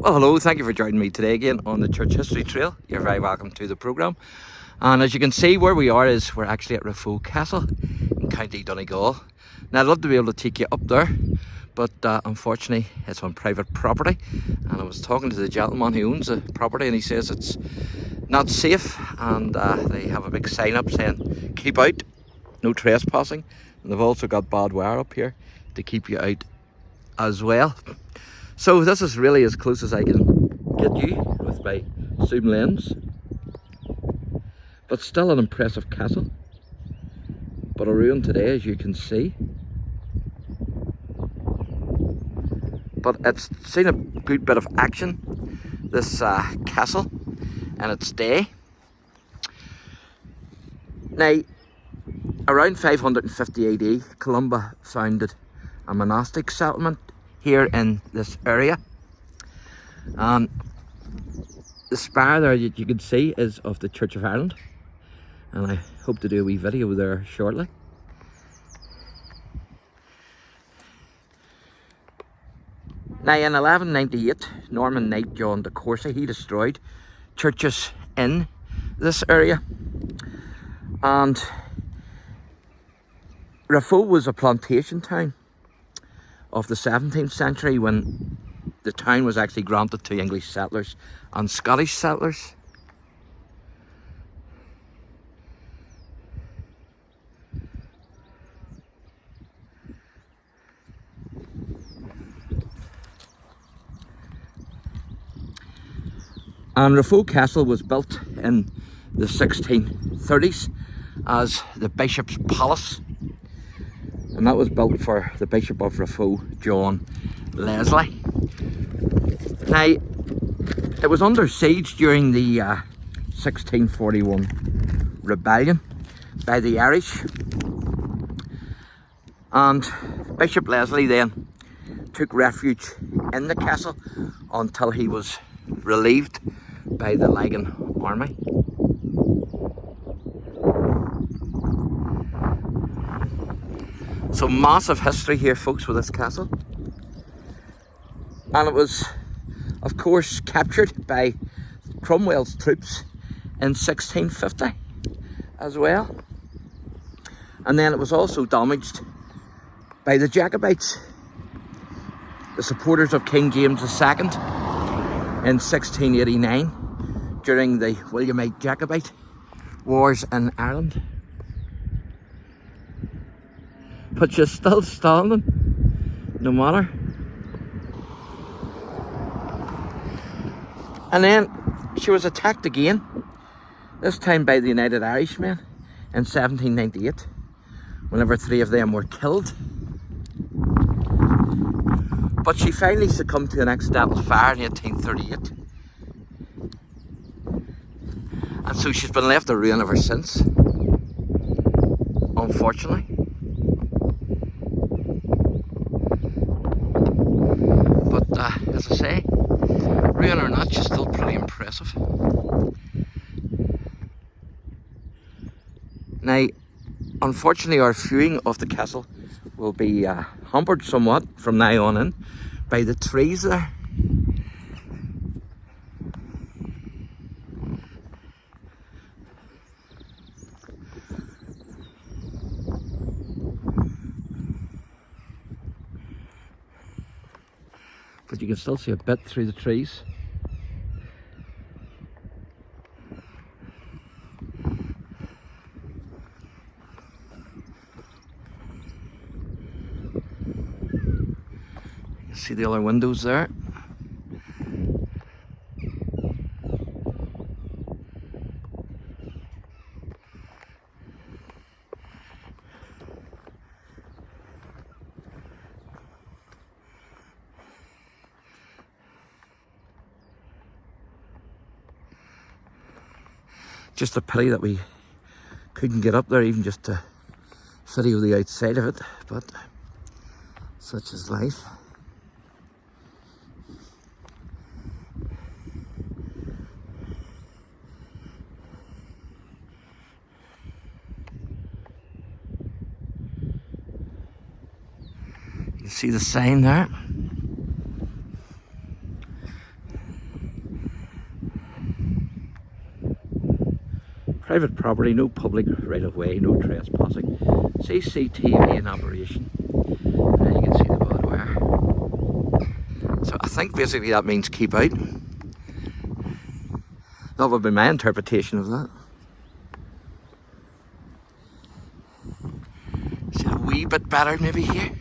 Well, hello, thank you for joining me today again on the Church History Trail. You're very welcome to the programme. And as you can see, where we are is we're actually at Raphoe Castle in County Donegal. Now, I'd love to be able to take you up there, but unfortunately it's on private property. And I was talking to the gentleman who owns the property, and he says it's not safe, and they have a big sign up saying keep out, no trespassing. And they've also got barbed wire up here to keep you out as well. So this is really as close as I can get you with my zoom lens. But still an impressive castle. But a ruin today, as you can see. But it's seen a good bit of action, this castle, in its day. Now, around 550 AD, Columba founded a monastic settlement here in this area. The spire there that you can see is of the Church of Ireland, and I hope to do a wee video there shortly. Now, in 1198, Norman knight John de Courcy, he destroyed churches in this area, and Raphoe was a plantation town of the 17th century, when the town was actually granted to English settlers and Scottish settlers. And Raphoe Castle was built in the 1630s as the Bishop's Palace, and that was built for the Bishop of Raphoe, John Leslie. Now, it was under siege during the 1641 rebellion by the Irish, and Bishop Leslie then took refuge in the castle until he was relieved by the Ligon army. So massive history here, folks, with this castle. And it was, of course, captured by Cromwell's troops in 1650 as well. And then it was also damaged by the Jacobites, the supporters of King James II, in 1689 during the Williamite Jacobite wars in Ireland. But she's still standing, no matter. And then she was attacked again, this time by the United Irishmen in 1798, whenever 3 of them were killed. But she finally succumbed to an accidental fire in 1838. And so she's been left a ruin ever since, unfortunately. But as I say, ruin or not, she's still pretty impressive. Now, unfortunately, our viewing of the castle will be hampered somewhat from now on in by the trees there. But you can still see a bit through the trees. You can see the other windows there. Just a pity that we couldn't get up there even just to video the outside of it, but such is life. You see the sign there? private property, no public right of way, no trespassing. CCTV in operation. And you can see the barbed wire. So I think basically that means keep out. That would be my interpretation of that. Is it a wee bit better maybe here?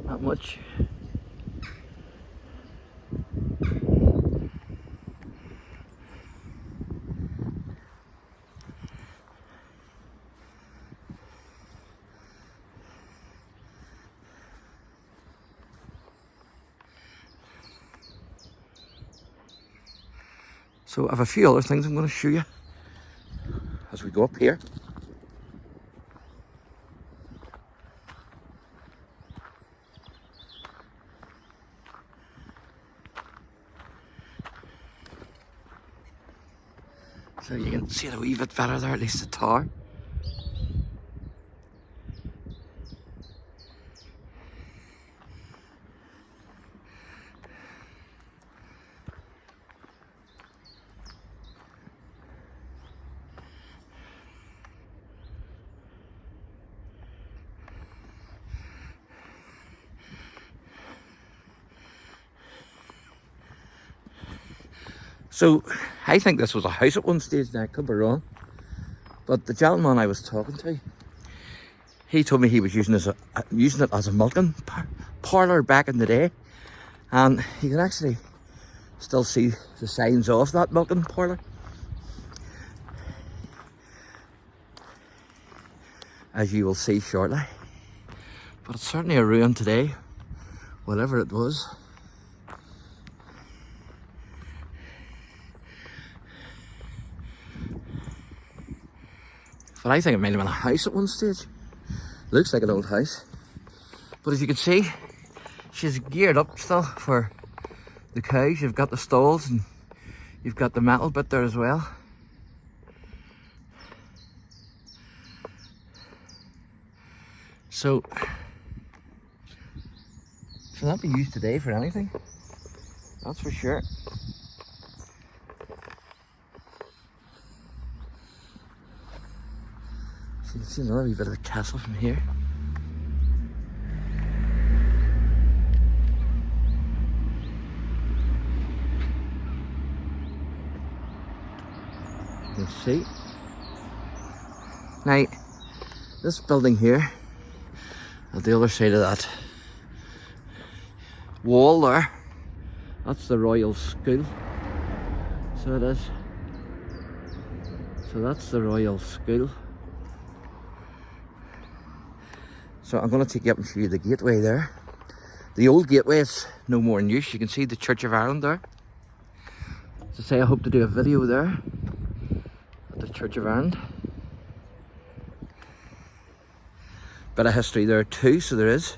Not much. So I have a few other things I'm going to show you as we go up here. So you can see it a wee bit better there, at least the tower. So I think this was a house at one stage. Now I could be wrong, but the gentleman I was talking to, he told me he was using it as a milking parlour back in the day, and you can actually still see the signs of that milking parlour, as you will see shortly. But it's certainly a ruin today, whatever it was. But I think it might have been a house at one stage. Looks like an old house. But as you can see, she's geared up still for the cows. You've got the stalls and you've got the metal bit there as well. So, should not be used today for anything. That's for sure. So you can see another wee bit of the castle from here. You can see. Now, this building here, at the other side of that wall there, that's the Royal School. So it is. So that's the Royal School. So I'm going to take you up and show you the gateway there. The old gateway is no more in use. You can see the Church of Ireland there. As I say, I hope to do a video there at the Church of Ireland. Bit of history there too, so there is.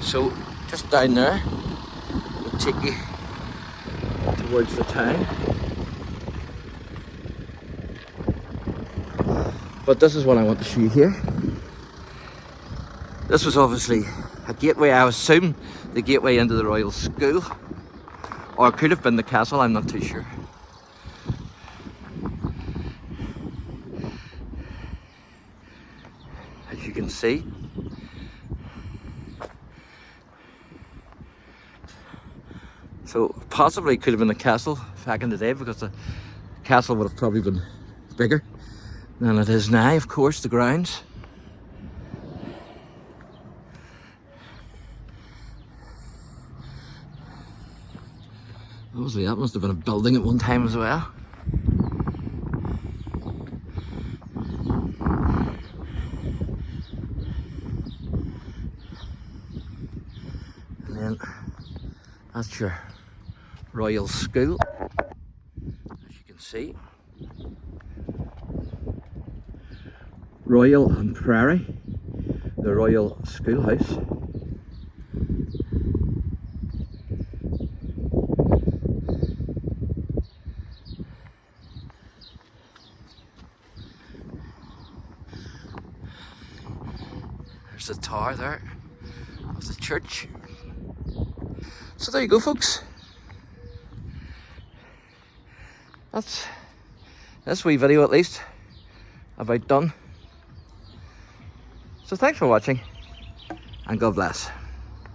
So just down there, we'll take you towards the town. But this is what I want to show you here. This was obviously a gateway, I assume the gateway into the Royal School. Or it could have been the castle, I'm not too sure. As you can see. So possibly it could have been a castle back in the day, because the castle would have probably been bigger than it is now, of course, the grounds. Obviously that must have been a building at one time as well. And then that's your Royal School, as you can see. Royal and Prairie, the Royal Schoolhouse. There's the tower there of the church. So there you go, folks. That's this wee video, at least, about done. So thanks for watching, and God bless.